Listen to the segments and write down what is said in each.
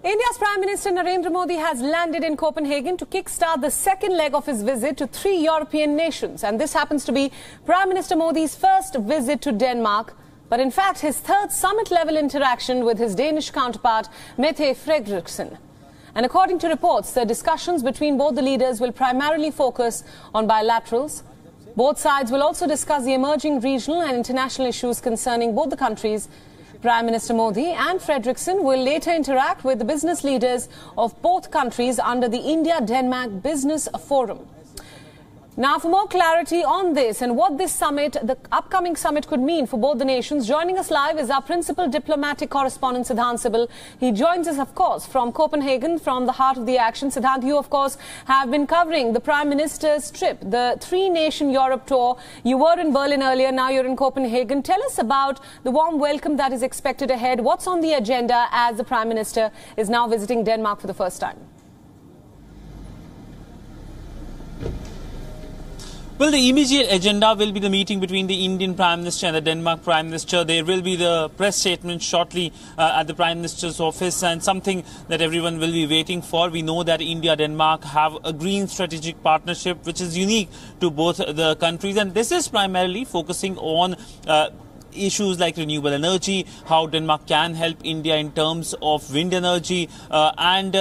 India's Prime Minister Narendra Modi has landed in Copenhagen to kickstart the second leg of his visit to 3 European nations. And this happens to be Prime Minister Modi's first visit to Denmark, but in fact his third summit-level interaction with his Danish counterpart, Mette Frederiksen. And according to reports, the discussions between both the leaders will primarily focus on bilaterals. Both sides will also discuss the emerging regional and international issues concerning both the countries. Prime Minister Modi and Frederiksen will later interact with the business leaders of both countries under the India-Denmark Business Forum. Now, for more clarity on this and what this summit, the upcoming summit, could mean for both the nations, joining us live is our principal diplomatic correspondent, Siddhant Sibal. He joins us, of course, from Copenhagen, from the heart of the action. Siddhant, you, of course, have been covering the Prime Minister's trip, the 3-nation Europe tour. You were in Berlin earlier, now you're in Copenhagen. Tell us about the warm welcome that is expected ahead. What's on the agenda as the Prime Minister is now visiting Denmark for the first time? Well, the immediate agenda will be the meeting between the Indian Prime Minister and the Denmark Prime Minister. There will be the press statement shortly at the Prime Minister's office, and something that everyone will be waiting for. We know that India-Denmark have a green strategic partnership which is unique to both the countries, and this is primarily focusing on issues like renewable energy, how Denmark can help India in terms of wind energy, and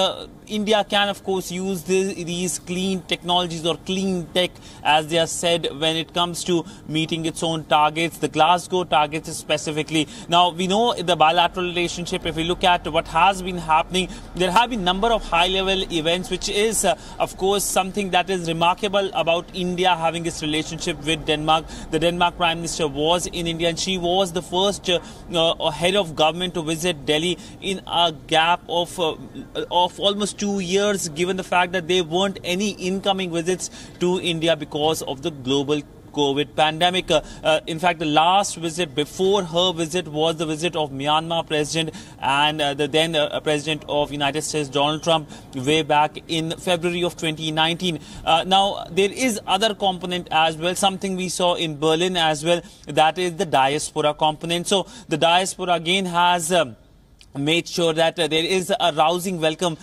India can, of course, use these clean technologies or clean tech, as they are said, when it comes to meeting its own targets, the Glasgow targets specifically. Now, we know the bilateral relationship, if we look at what has been happening, there have been a number of high-level events, which is, of course, something that is remarkable about India having its relationship with Denmark. The Denmark Prime Minister was in India, and she was the first head of government to visit Delhi in a gap of almost 2 years, given the fact that there weren't any incoming visits to India because of the global COVID pandemic. In fact, the last visit before her visit was the visit of Myanmar President and the then President of United States, Donald Trump, way back in February of 2019. Now, there is other component as well, something we saw in Berlin as well, that is the diaspora component. So the diaspora again has made sure that there is a rousing welcome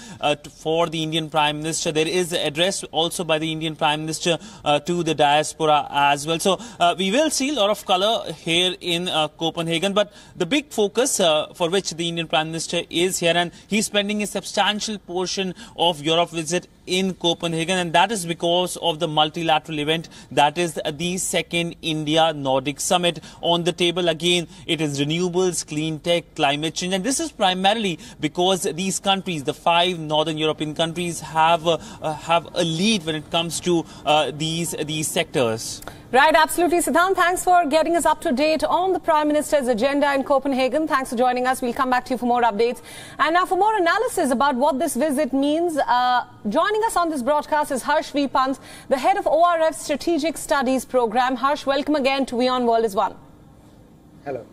for the Indian Prime Minister. There is an address also by the Indian Prime Minister to the diaspora as well. So we will see a lot of colour here in Copenhagen, but the big focus for which the Indian Prime Minister is here, and he's spending a substantial portion of Europe visit in Copenhagen, and that is because of the multilateral event that is the second India-Nordic Summit. On the table again, it is renewables, clean tech, climate change, and this is primarily because these countries, the 5 northern European countries, have a lead when it comes to these sectors. Right, absolutely. Siddhant, thanks for getting us up to date on the Prime Minister's agenda in Copenhagen. Thanks for joining us. We'll come back to you for more updates. And now for more analysis about what this visit means, joining us on this broadcast is Harsh V. Pant, the head of ORF's Strategic Studies Program. Harsh, welcome again to WION World is One. Hello.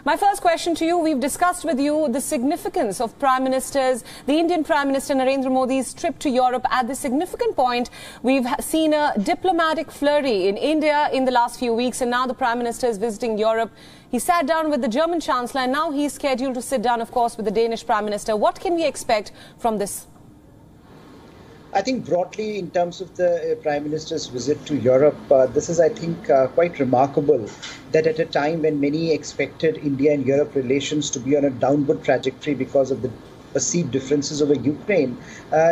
My first question to you, we've discussed with you the significance of the Indian Prime Minister Narendra Modi's trip to Europe. At this significant point, we've seen a diplomatic flurry in India in the last few weeks, and now the Prime Minister is visiting Europe. He sat down with the German Chancellor, and now he's scheduled to sit down, of course, with the Danish Prime Minister. What can we expect from this? I think broadly, in terms of the Prime Minister's visit to Europe, this is, I think, quite remarkable that at a time when many expected India and Europe relations to be on a downward trajectory because of the perceived differences over Ukraine,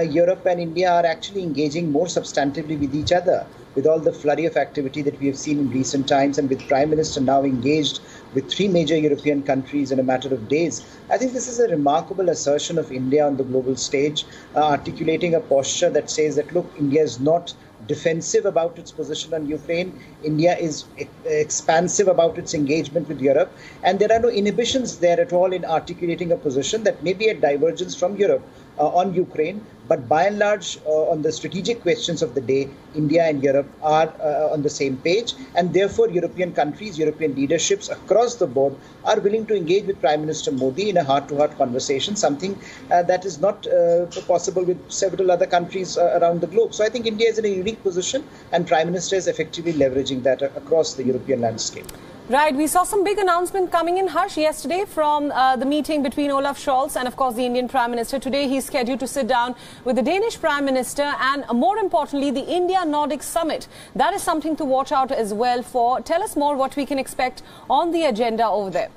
Europe and India are actually engaging more substantively with each other, with all the flurry of activity that we have seen in recent times, and with Prime Minister now engaged with 3 major European countries in a matter of days. I think this is a remarkable assertion of India on the global stage, articulating a posture that says that, look, India is not defensive about its position on Ukraine. India is expansive about its engagement with Europe, and there are no inhibitions there at all in articulating a position that may be a divergence from Europe on Ukraine, but by and large on the strategic questions of the day, India and Europe are on the same page, and therefore European countries, European leaderships across the board are willing to engage with Prime Minister Modi in a heart-to-heart conversation, something that is not possible with several other countries around the globe. So I think India is in a unique position, and Prime Minister is effectively leveraging that across the European landscape. Right, we saw some big announcement coming in, Harsh, yesterday from the meeting between Olaf Scholz and, of course, the Indian Prime Minister. Today, he's scheduled to sit down with the Danish Prime Minister and, more importantly, the India-Nordic Summit. That is something to watch out as well for. Tell us more what we can expect on the agenda over there.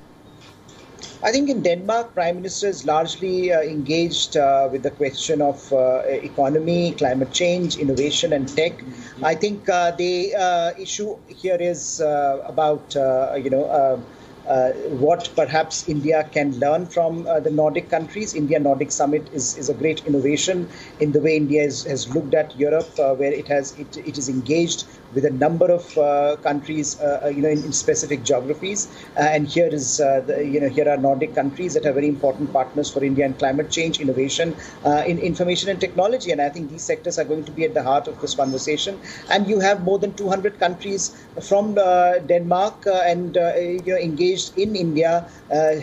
I think in Denmark, Prime Minister is largely engaged with the question of economy, climate change, innovation and tech. I think the issue here is about, what perhaps India can learn from the Nordic countries. India-Nordic Summit is a great innovation in the way India has looked at Europe, where it is engaged with a number of countries, in specific geographies. And here are Nordic countries that are very important partners for India in climate change, innovation, in information and technology. And I think these sectors are going to be at the heart of this conversation. And you have more than 200 countries from Denmark engaged in India,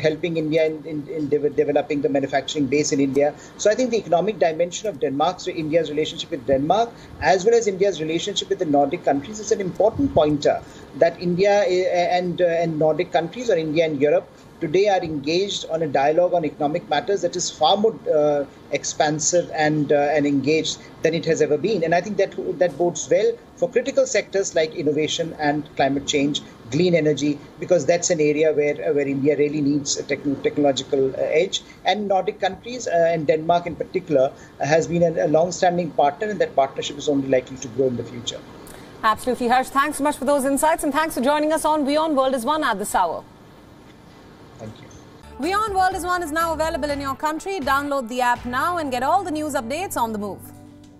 helping India in developing the manufacturing base in India. So I think the economic dimension of Denmark's, India's relationship with Denmark, as well as India's relationship with the Nordic countries, is an important pointer that India and Nordic countries, or India and Europe, today are engaged on a dialogue on economic matters that is far more expansive and engaged than it has ever been. And I think that bodes well for critical sectors like innovation and climate change, clean energy, because that's an area where India really needs a technological edge. And Nordic countries, and Denmark in particular, has been a long-standing partner, and that partnership is only likely to grow in the future. Absolutely, Harsh. Thanks so much for those insights, and thanks for joining us on WION World is One at this hour. Thank you. WION World is One is now available in your country. Download the app now and get all the news updates on the move.